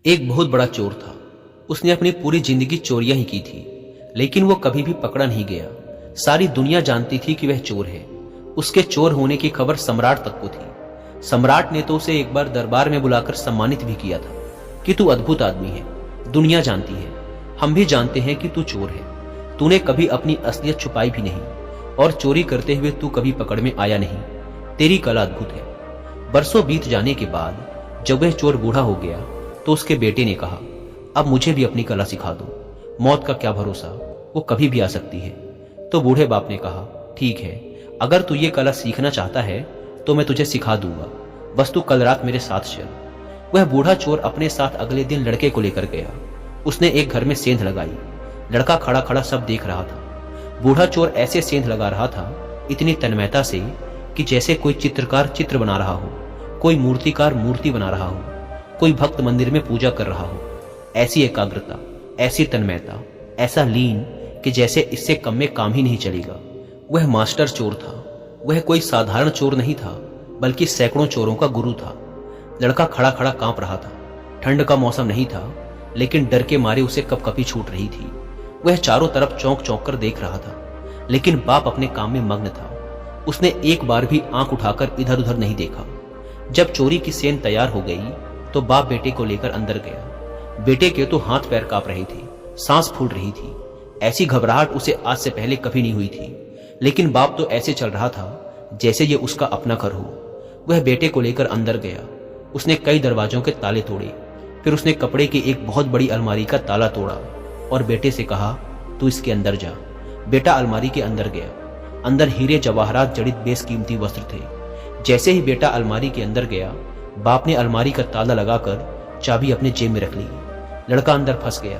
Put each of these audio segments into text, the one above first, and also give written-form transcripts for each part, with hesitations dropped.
एक बहुत बड़ा चोर था। उसने अपनी पूरी जिंदगी चोरियां ही की थी, लेकिन वो कभी भी पकड़ा नहीं गया। सारी दुनिया जानती थी कि वह चोर है। उसके चोर होने की खबर सम्राट तक को थी। सम्राट ने तो उसे एक बार दरबार में बुलाकर सम्मानित भी किया था कि तू अद्भुत आदमी है, दुनिया जानती है, हम भी जानते हैं कि तू चोर है। तूने कभी अपनी असलियत छुपाई भी नहीं और चोरी करते हुए तू कभी पकड़ में आया नहीं। तेरी कला अद्भुत है। बरसों बीत जाने के बाद जब वह चोर बूढ़ा हो गया तो उसके बेटे ने कहा, अब मुझे भी अपनी कला सिखा दो। मौत का क्या भरोसा, वो कभी भी आ सकती है। तो बूढ़े बाप ने कहा, ठीक है, अगर तू ये कला सीखना चाहता है तो मैं तुझे सिखा दूंगा, बस तू कल रात मेरे साथ चल। वह बूढ़ा चोर अपने साथ अगले दिन लड़के को लेकर गया। उसने एक घर में सेंध लगाई। लड़का खड़ा खड़ा सब देख रहा था। बूढ़ा चोर ऐसे सेंध लगा रहा था, इतनी तन्मयता से कि जैसे कोई चित्रकार चित्र बना रहा हो, कोई मूर्तिकार मूर्ति बना रहा हो, कोई भक्त मंदिर में पूजा कर रहा हो। ऐसी एकाग्रता, ऐसी तन्मयता, ऐसा लीन कि जैसे इससे कम में काम ही नहीं चलेगा। वह मास्टर चोर था। वह कोई साधारण चोर नहीं था, बल्कि सैकड़ों चोरों का गुरु था। लड़का खड़ा खड़ा कांप रहा था। ठंड का मौसम नहीं था, लेकिन डर के मारे उसे कपकपी छूट रही थी। वह चारों तरफ चौंक चौंक कर देख रहा था, लेकिन बाप अपने काम में मग्न था। उसने एक बार भी आंख उठाकर इधर उधर नहीं देखा। जब चोरी की सेंध तैयार हो गई तो बाप बेटे को लेकर अंदर गया। बेटे के तो हाथ पैर कांप रहे थे, सांस फूल रही थी। ऐसी घबराहट उसे आज से पहले कभी नहीं हुई थी, लेकिन बाप तो ऐसे चल रहा था जैसे ये उसका अपना घर हो। वह बेटे को लेकर अंदर गया। उसने कई दरवाजों के ताले तोड़े, फिर उसने कपड़े की एक बहुत बड़ी अलमारी का ताला तोड़ा और बेटे से कहा, तू इसके अंदर जा। बेटा अलमारी के अंदर गया। अंदर हीरे जवाहरात जड़ित बेशकीमती वस्त्र थे। जैसे ही बेटा अलमारी के अंदर गया, बाप ने अलमारी का ताला लगाकर चाबी अपने जेब में रख ली। लड़का अंदर फंस गया,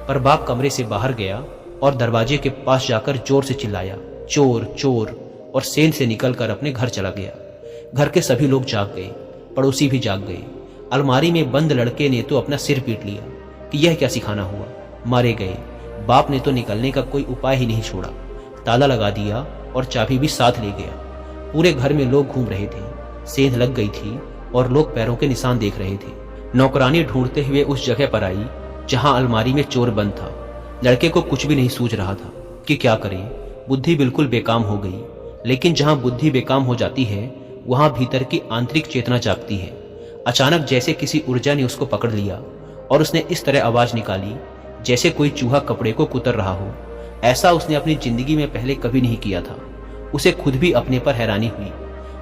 पर बाप कमरे से बाहर गया और दरवाजे के पास जाकर जोर से चिल्लाया, चोर चोर, और सेंध से निकलकर अपने घर चला गया। घर के सभी लोग जाग गए, पड़ोसी भी जाग गए। अलमारी में बंद लड़के ने तो अपना सिर पीट लिया कि यह क्या सिखाना हुआ। मारे गए। बाप ने तो निकलने का कोई उपाय ही नहीं छोड़ा। ताला लगा दिया और चाबी भी साथ ले गया। पूरे घर में लोग घूम रहे थे। सेंध लग गई थी और लोग पैरों के निशान देख रहे थे। नौकरानी ढूंढते हुए उस जगह पर आई जहां अलमारी में चोर बंद था। लड़के को कुछ भी नहीं सूझ रहा था कि क्या करें। बुद्धि बिल्कुल बेकाम हो गई। लेकिन जहां बुद्धि बेकाम हो जाती है, वहां भीतर की आंतरिक चेतना जागती है। अचानक जैसे किसी ऊर्जा ने उसको पकड़ लिया और उसने इस तरह आवाज निकाली जैसे कोई चूहा कपड़े को कुतर रहा हो। ऐसा उसने अपनी जिंदगी में पहले कभी नहीं किया था। उसे खुद भी अपने पर हैरानी हुई।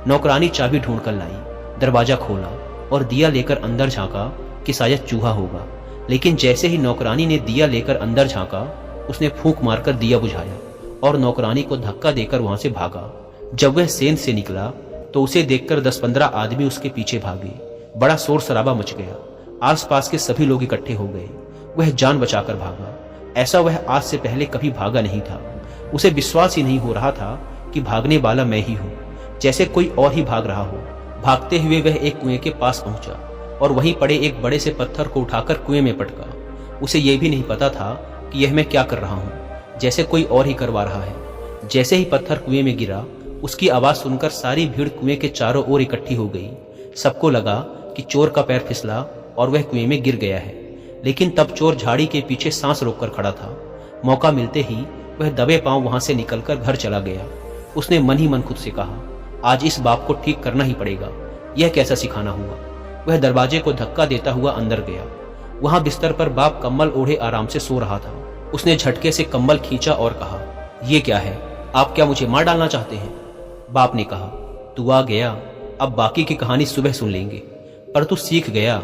नौकरानी चाबी ढूंढकर लाई, दरवाजा खोला और दिया लेकर अंदर झांका कि शायद चूहा होगा। लेकिन जैसे ही नौकरानी ने दिया लेकर अंदर झांका, उसने फूंक मारकर दिया बुझाया और नौकरानी को धक्का देकर वहां से भागा। जब वह सेंध से निकला तो उसे देखकर 10-15 आदमी उसके पीछे भागे। बड़ा शोर शराबा मच गया। आसपास के सभी लोग इकट्ठे हो गए। वह जान बचाकर भागा। ऐसा वह आज से पहले कभी भागा नहीं था। उसे विश्वास ही नहीं हो रहा था कि भागने वाला मैं ही हूं, जैसे कोई और ही भाग रहा हो। भागते हुए वह एक कुएं के पास पहुंचा और वहीं पड़े एक बड़े से पत्थर को उठाकर कुएं में पटका। उसे यह भी नहीं पता था कि यह मैं क्या कर रहा हूं, जैसे कोई और ही करवा रहा है। जैसे ही पत्थर कुएं में गिरा, उसकी आवाज सुनकर सारी भीड़ कुएं के चारों ओर इकट्ठी हो गई। सबको लगा कि चोर का पैर फिसला और वह कुएं में गिर गया है। लेकिन तब चोर झाड़ी के पीछे सांस रोककर खड़ा था। मौका मिलते ही वह दबे पांव वहां से निकलकर घर चला गया। उसने मन ही मन खुद से कहा, आज इस बाप को ठीक करना ही पड़ेगा। यह कैसा सिखाना हुआ। वह दरवाजे को धक्का देता हुआ अंदर गया। वहां बिस्तर पर बाप कम्बल ओढ़े आराम से सो रहा था। उसने झटके से कम्बल खींचा और कहा, यह क्या है, आप क्या मुझे मार डालना चाहते हैं। बाप ने कहा, तू आ गया, अब बाकी की कहानी सुबह सुन लेंगे। पर तू सीख गया,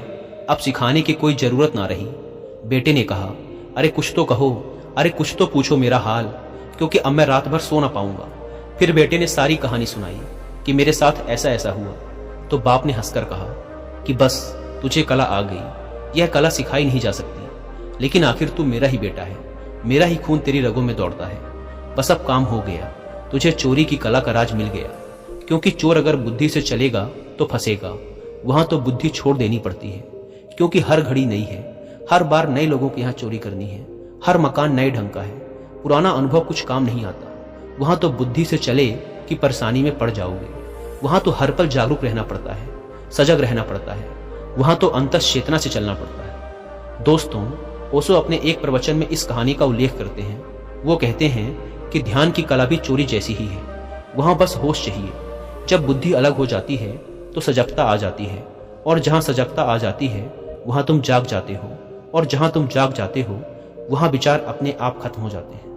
अब सिखाने की कोई जरूरत ना रही। बेटे ने कहा, अरे कुछ तो कहो, अरे कुछ तो पूछो मेरा हाल, क्योंकि अब मैं रात भर सो ना पाऊंगा। फिर बेटे ने सारी कहानी सुनाई कि मेरे साथ ऐसा ऐसा हुआ। तो बाप ने हंसकर कहा कि बस तुझे कला आ गई। यह कला सिखाई नहीं जा सकती, लेकिन आखिर तू मेरा ही बेटा है, मेरा ही खून तेरी रगों में दौड़ता है। बस अब काम हो गया, तुझे चोरी की कला का राज मिल गया। क्योंकि चोर अगर बुद्धि से चलेगा तो फंसेगा। वहां तो बुद्धि छोड़ देनी पड़ती है, क्योंकि हर घड़ी नई है। हर बार नए लोगों के यहाँ चोरी करनी है। हर मकान नए ढंग का है। पुराना अनुभव कुछ काम नहीं आता। वहां तो बुद्धि से चले कि परेशानी में पड़ जाओगे। वहां तो हर पल जागरूक रहना पड़ता है, सजग रहना पड़ता है। वहां तो अंतस चेतना से चलना पड़ता है। दोस्तों, ओशो अपने एक प्रवचन में इस कहानी का उल्लेख करते हैं। वो कहते हैं कि ध्यान की कला भी चोरी जैसी ही है, वहां बस होश चाहिए। जब बुद्धि अलग हो जाती है तो सजगता आ जाती है, और जहां सजगता आ जाती है वहां तुम जाग जाते हो, और जहां तुम जाग जाते हो वहां विचार अपने आप खत्म हो जाते हैं।